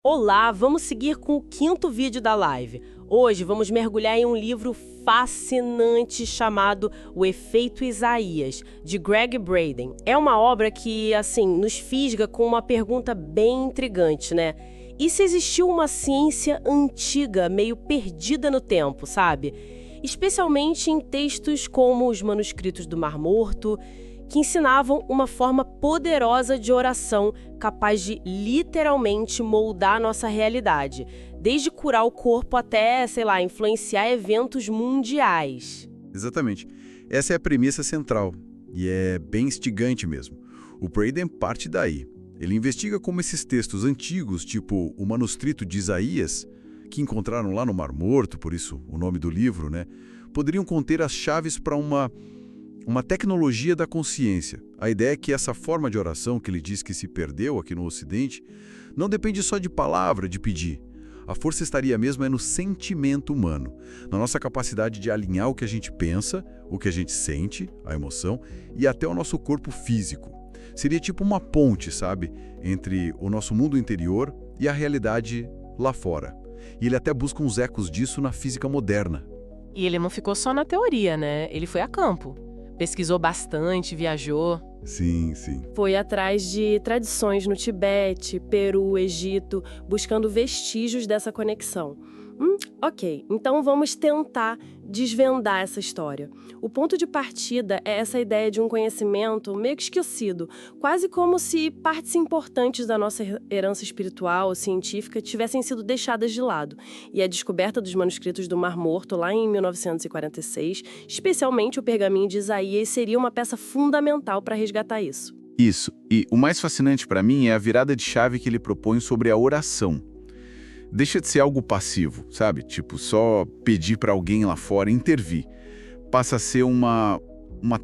Olá, vamos seguir com o quinto vídeo da live. Hoje vamos mergulhar em um livro fascinante chamado O Efeito Isaías, de Gregg Braden. É uma obra que, nos fisga com uma pergunta bem intrigante, né? E se existiu uma ciência antiga, meio perdida no tempo, sabe? Especialmente em textos como os manuscritos do Mar Morto, que ensinavam uma forma poderosa de oração capaz de literalmente moldar nossa realidade, desde curar o corpo até, influenciar eventos mundiais. Exatamente. Essa é a premissa central, e é bem instigante mesmo. O Braden parte daí. Ele investiga como esses textos antigos, tipo o manuscrito de Isaías, que encontraram lá no Mar Morto, por isso o nome do livro, né, poderiam conter as chaves para uma tecnologia da consciência. A ideia é que essa forma de oração que ele diz que se perdeu aqui no Ocidente não depende só de palavra, de pedir. A força estaria mesmo no sentimento humano, na nossa capacidade de alinhar o que a gente pensa, o que a gente sente, a emoção, e até o nosso corpo físico. Seria tipo uma ponte, sabe, entre o nosso mundo interior e a realidade lá fora. E ele até busca uns ecos disso na física moderna. E ele não ficou só na teoria, né? Ele foi a campo. Pesquisou bastante, viajou. Sim, sim. Foi atrás de tradições no Tibete, Peru, Egito, buscando vestígios dessa conexão. Ok, então vamos tentar desvendar essa história. O ponto de partida é essa ideia de um conhecimento meio que esquecido, quase como se partes importantes da nossa herança espiritual ou científica tivessem sido deixadas de lado. E a descoberta dos manuscritos do Mar Morto, lá em 1946, especialmente o pergaminho de Isaías, seria uma peça fundamental para resgatar isso. Isso. E o mais fascinante para mim é a virada de chave que ele propõe sobre a oração. Deixa de ser algo passivo, sabe? Tipo, só pedir para alguém lá fora intervir. Passa a ser uma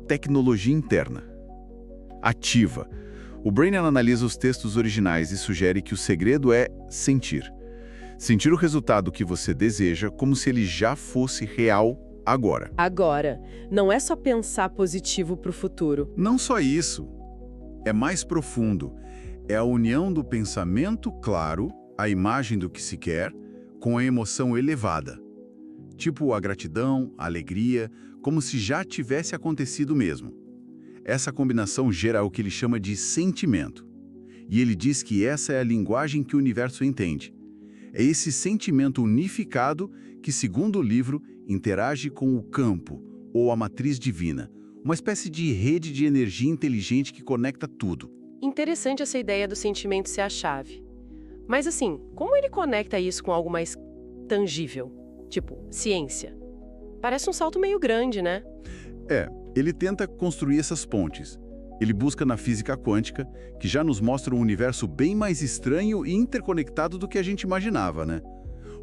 tecnologia interna, ativa. O Braden analisa os textos originais e sugere que o segredo é sentir. Sentir o resultado que você deseja como se ele já fosse real agora. Agora, não é só pensar positivo para o futuro. Não só isso. É mais profundo. É a união do pensamento claro, a imagem do que se quer, com a emoção elevada. Tipo a gratidão, a alegria, como se já tivesse acontecido mesmo. Essa combinação gera o que ele chama de sentimento. E ele diz que essa é a linguagem que o universo entende. É esse sentimento unificado que, segundo o livro, interage com o campo, ou a matriz divina, uma espécie de rede de energia inteligente que conecta tudo. Interessante essa ideia do sentimento ser a chave. Mas como ele conecta isso com algo mais tangível? Tipo, ciência. Parece um salto meio grande, né? Ele tenta construir essas pontes. Ele busca na física quântica, que já nos mostra um universo bem mais estranho e interconectado do que a gente imaginava, né?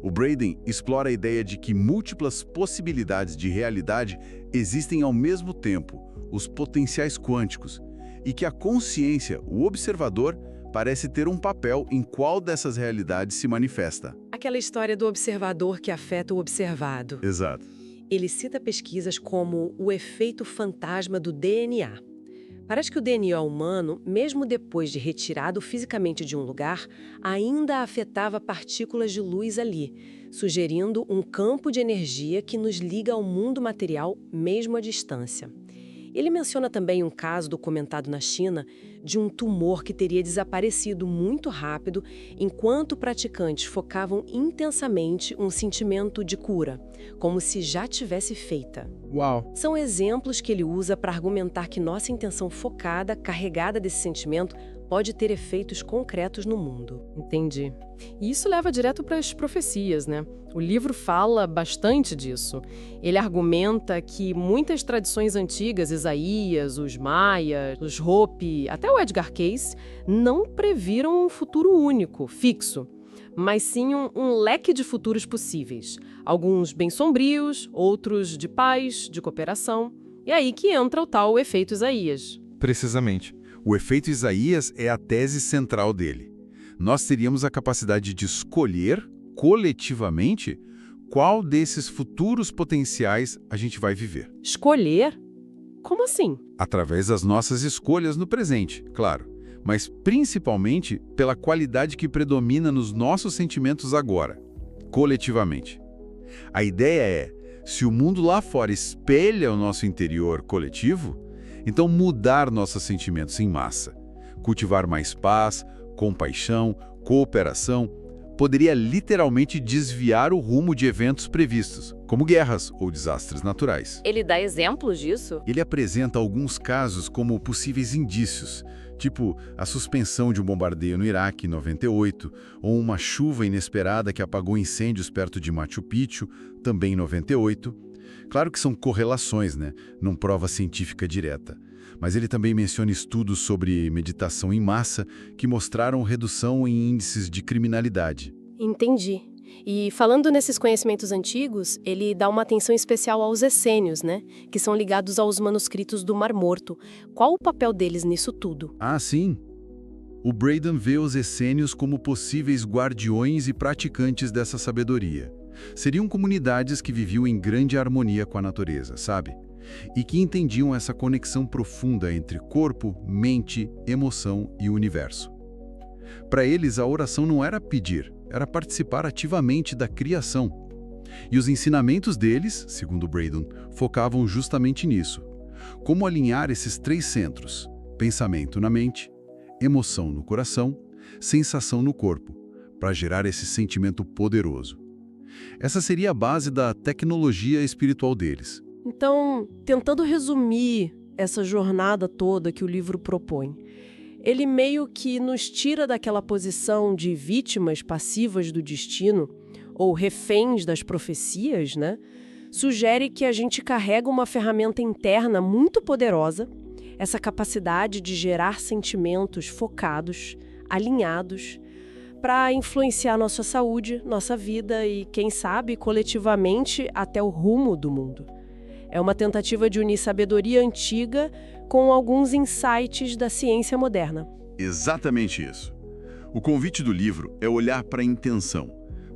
O Braden explora a ideia de que múltiplas possibilidades de realidade existem ao mesmo tempo, os potenciais quânticos, e que a consciência, o observador, parece ter um papel em qual dessas realidades se manifesta. Aquela história do observador que afeta o observado. Exato. Ele cita pesquisas como o efeito fantasma do DNA. Parece que o DNA humano, mesmo depois de retirado fisicamente de um lugar, ainda afetava partículas de luz ali, sugerindo um campo de energia que nos liga ao mundo material mesmo à distância. Ele menciona também um caso documentado na China de um tumor que teria desaparecido muito rápido enquanto praticantes focavam intensamente um sentimento de cura, como se já tivesse feita. Uau! São exemplos que ele usa para argumentar que nossa intenção focada, carregada desse sentimento, pode ter efeitos concretos no mundo. Entendi. E isso leva direto para as profecias, né? O livro fala bastante disso. Ele argumenta que muitas tradições antigas, Isaías, os Maias, os Hopi, até o Edgar Cayce, não previram um futuro único, fixo, mas sim um leque de futuros possíveis. Alguns bem sombrios, outros de paz, de cooperação. E aí que entra o tal efeito Isaías. Precisamente. O efeito Isaías é a tese central dele. Nós teríamos a capacidade de escolher, coletivamente, qual desses futuros potenciais a gente vai viver. Escolher? Como assim? Através das nossas escolhas no presente, claro. mas principalmente pela qualidade que predomina nos nossos sentimentos agora, coletivamente. A ideia é, se o mundo lá fora espelha o nosso interior coletivo, então mudar nossos sentimentos em massa, cultivar mais paz, compaixão, cooperação, poderia literalmente desviar o rumo de eventos previstos, como guerras ou desastres naturais. Ele dá exemplos disso? Ele apresenta alguns casos como possíveis indícios, tipo a suspensão de um bombardeio no Iraque em 98, ou uma chuva inesperada que apagou incêndios perto de Machu Picchu, também em 98. Claro que são correlações, né? Não prova científica direta. Mas ele também menciona estudos sobre meditação em massa que mostraram redução em índices de criminalidade. Entendi. E falando nesses conhecimentos antigos, ele dá uma atenção especial aos essênios, né? Que são ligados aos manuscritos do Mar Morto. Qual o papel deles nisso tudo? Ah, sim. O Braden vê os essênios como possíveis guardiões e praticantes dessa sabedoria. Seriam comunidades que viviam em grande harmonia com a natureza, sabe? E que entendiam essa conexão profunda entre corpo, mente, emoção e universo. Para eles, a oração não era pedir, era participar ativamente da criação. E os ensinamentos deles, segundo Braden, focavam justamente nisso. Como alinhar esses três centros: pensamento na mente, emoção no coração, sensação no corpo, para gerar esse sentimento poderoso. Essa seria a base da tecnologia espiritual deles. Então, tentando resumir essa jornada toda que o livro propõe, ele meio que nos tira daquela posição de vítimas passivas do destino, ou reféns das profecias, né? Sugere que a gente carrega uma ferramenta interna muito poderosa, essa capacidade de gerar sentimentos focados, alinhados, para influenciar nossa saúde, nossa vida e, quem sabe, coletivamente, até o rumo do mundo. É uma tentativa de unir sabedoria antiga com alguns insights da ciência moderna. Exatamente isso. O convite do livro é olhar para a intenção,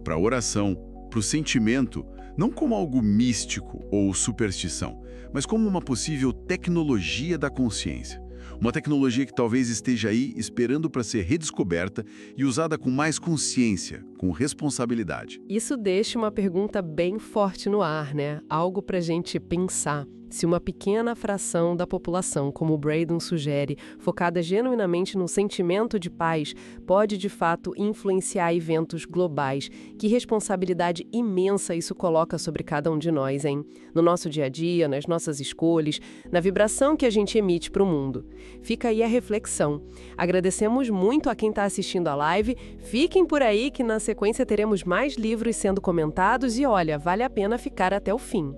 para a oração, para o sentimento, não como algo místico ou superstição, mas como uma possível tecnologia da consciência. Uma tecnologia que talvez esteja aí esperando para ser redescoberta e usada com mais consciência, com responsabilidade. Isso deixa uma pergunta bem forte no ar, né? Algo pra gente pensar. Se uma pequena fração da população, como o Braden sugere, focada genuinamente no sentimento de paz, pode de fato influenciar eventos globais, que responsabilidade imensa isso coloca sobre cada um de nós, hein? No nosso dia a dia, nas nossas escolhas, na vibração que a gente emite para o mundo. Fica aí a reflexão. Agradecemos muito a quem está assistindo a live. Fiquem por aí que na sequência teremos mais livros sendo comentados e olha, vale a pena ficar até o fim.